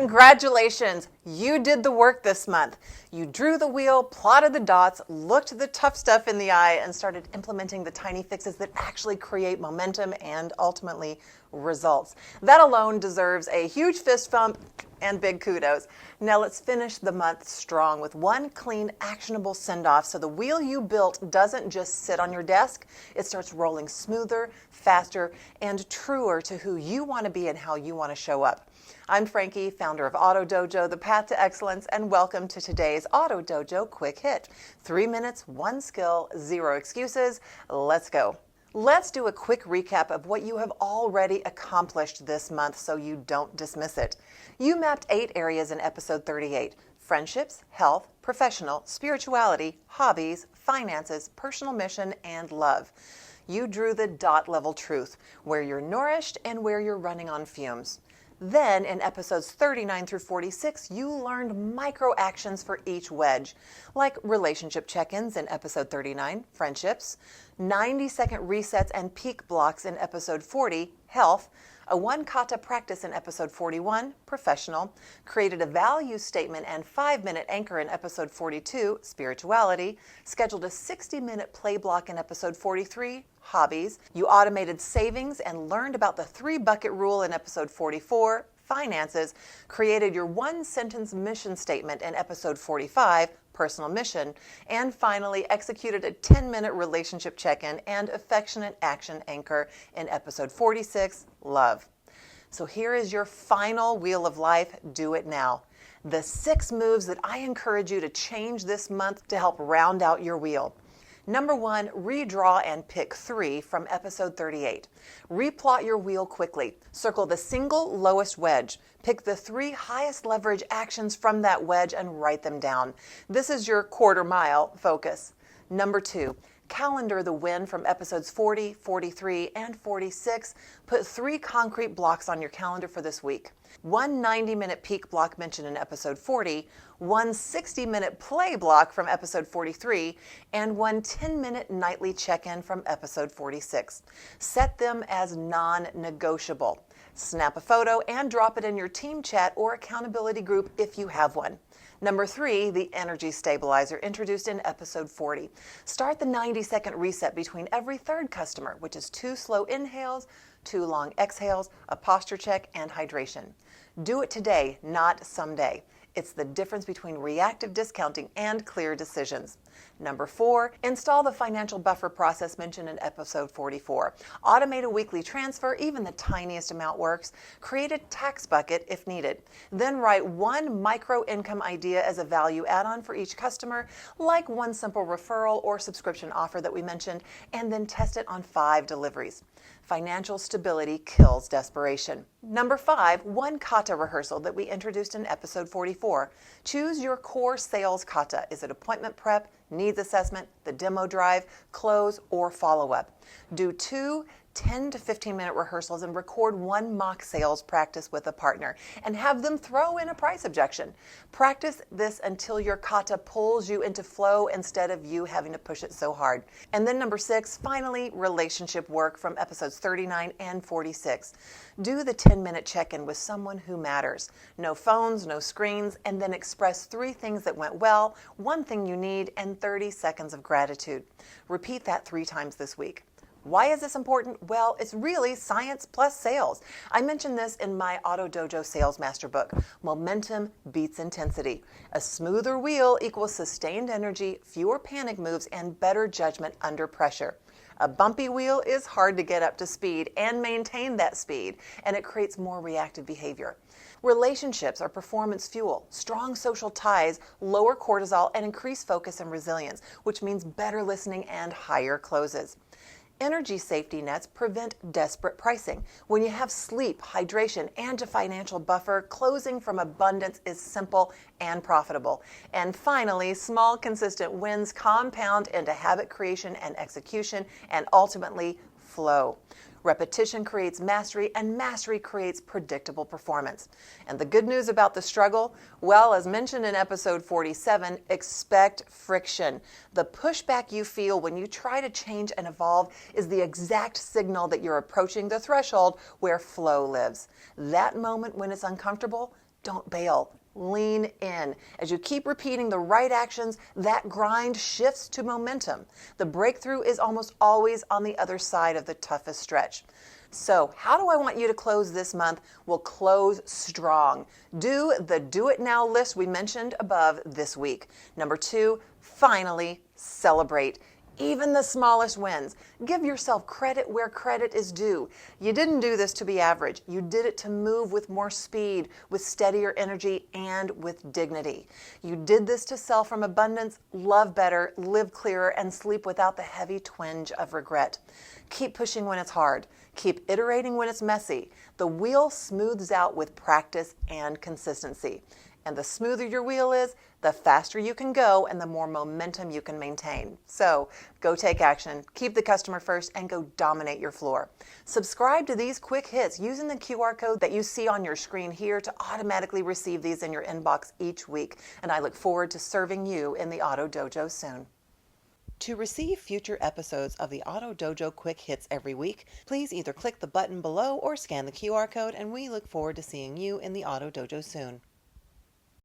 Congratulations! You did the work this month. You drew the wheel, plotted the dots, looked the tough stuff in the eye, and started implementing the tiny fixes that actually create momentum and ultimately results. That alone deserves a huge fist bump and big kudos. Now let's finish the month strong with one clean, actionable send-off so the wheel you built doesn't just sit on your desk. It starts rolling smoother, faster, and truer to who you want to be and how you want to show up. I'm Frankie, founder of Auto Dojo, the path to excellence, and welcome to today's Auto Dojo Quick Hit. 3 minutes, 1 skill, 0 excuses. Let's go. Let's do a quick recap of what you have already accomplished this month so you don't dismiss it. You mapped 8 areas in episode 38. Friendships, health, professional, spirituality, hobbies, finances, personal mission, and love. You drew the dot level truth, where you're nourished and where you're running on fumes. Then, in episodes 39 through 46, you learned micro actions for each wedge, like relationship check-ins in episode 39, friendships, 90-second resets and peak blocks in episode 40, health, a 1 kata practice in episode 41, professional, created a value statement and 5-minute anchor in episode 42, spirituality, scheduled a 60-minute play block in episode 43, hobbies, you automated savings and learned about the 3-bucket rule in episode 44, finances, created your 1-sentence mission statement in episode 45, personal mission, and finally executed a 10-minute relationship check-in and affectionate action anchor in episode 46, love. So here is your final wheel of life. Do it now. The 6 moves that I encourage you to change this month to help round out your wheel. Number 1, redraw and pick 3 from episode 38. Replot your wheel quickly. Circle the single lowest wedge. Pick the 3 highest leverage actions from that wedge and write them down. This is your quarter mile focus. Number 2, calendar the win from episodes 40, 43, and 46. Put 3 concrete blocks on your calendar for this week. 1 90-minute peak block mentioned in episode 40, 1 60-minute play block from episode 43, and 1 10-minute nightly check-in from episode 46. Set them as non-negotiable. Snap a photo and drop it in your team chat or accountability group if you have one. Number 3, the energy stabilizer introduced in episode 40. Start the 90-second reset between every 3rd customer, which is 2 slow inhales, 2 long exhales, a posture check, and hydration. Do it today, not someday. It's the difference between reactive discounting and clear decisions. Number 4, install the financial buffer process mentioned in episode 44. Automate a weekly transfer, even the tiniest amount works. Create a tax bucket if needed. Then write 1 micro income idea as a value add-on for each customer, like 1 simple referral or subscription offer that we mentioned, and then test it on 5 deliveries. Financial stability kills desperation. Number 5, 1 kata rehearsal that we introduced in episode 44. Choose your core sales kata. Is it appointment prep, needs assessment, the demo drive, close, or follow-up? Do 2 10 to 15-minute rehearsals and record 1 mock sales practice with a partner and have them throw in a price objection. Practice this until your kata pulls you into flow instead of you having to push it so hard. And then number 6, finally, relationship work from episodes 39 and 46. Do the 10-minute check-in with someone who matters. No phones, no screens, and then express 3 things that went well, 1 thing you need, and 30 seconds of gratitude. Repeat that 3 times this week. Why is this important? Well, it's really science plus sales. I mentioned this in my Auto Dojo Sales Master book. Momentum beats intensity. A smoother wheel equals sustained energy, fewer panic moves, and better judgment under pressure. A bumpy wheel is hard to get up to speed and maintain that speed, and it creates more reactive behavior. Relationships are performance fuel. Strong social ties lower cortisol and increase focus and resilience, which means better listening and higher closes. Energy safety nets prevent desperate pricing. When you have sleep, hydration, and a financial buffer, closing from abundance is simple and profitable. And finally, small, consistent wins compound into habit creation and execution, and ultimately, flow. Repetition creates mastery, and mastery creates predictable performance. And the good news about the struggle? Well, as mentioned in episode 47, expect friction. The pushback you feel when you try to change and evolve is the exact signal that you're approaching the threshold where flow lives. That moment when it's uncomfortable, Don't bail. Lean in. As you keep repeating the right actions, that grind shifts to momentum. The breakthrough is almost always on the other side of the toughest stretch. So, how do I want you to close this month? We'll close strong. Do the do it now list we mentioned above this week. Number 2, finally celebrate. Even the smallest wins. Give yourself credit where credit is due. You didn't do this to be average. You did it to move with more speed, with steadier energy, and with dignity. You did this to sell from abundance, love better, live clearer, and sleep without the heavy twinge of regret. Keep pushing when it's hard. Keep iterating when it's messy. The wheel smooths out with practice and consistency. And the smoother your wheel is, the faster you can go and the more momentum you can maintain. So go take action, keep the customer first, and go dominate your floor. Subscribe to these quick hits using the QR code that you see on your screen here to automatically receive these in your inbox each week. And I look forward to serving you in the Auto Dojo soon. To receive future episodes of the Auto Dojo Quick Hits every week, please either click the button below or scan the QR code, and we look forward to seeing you in the Auto Dojo soon.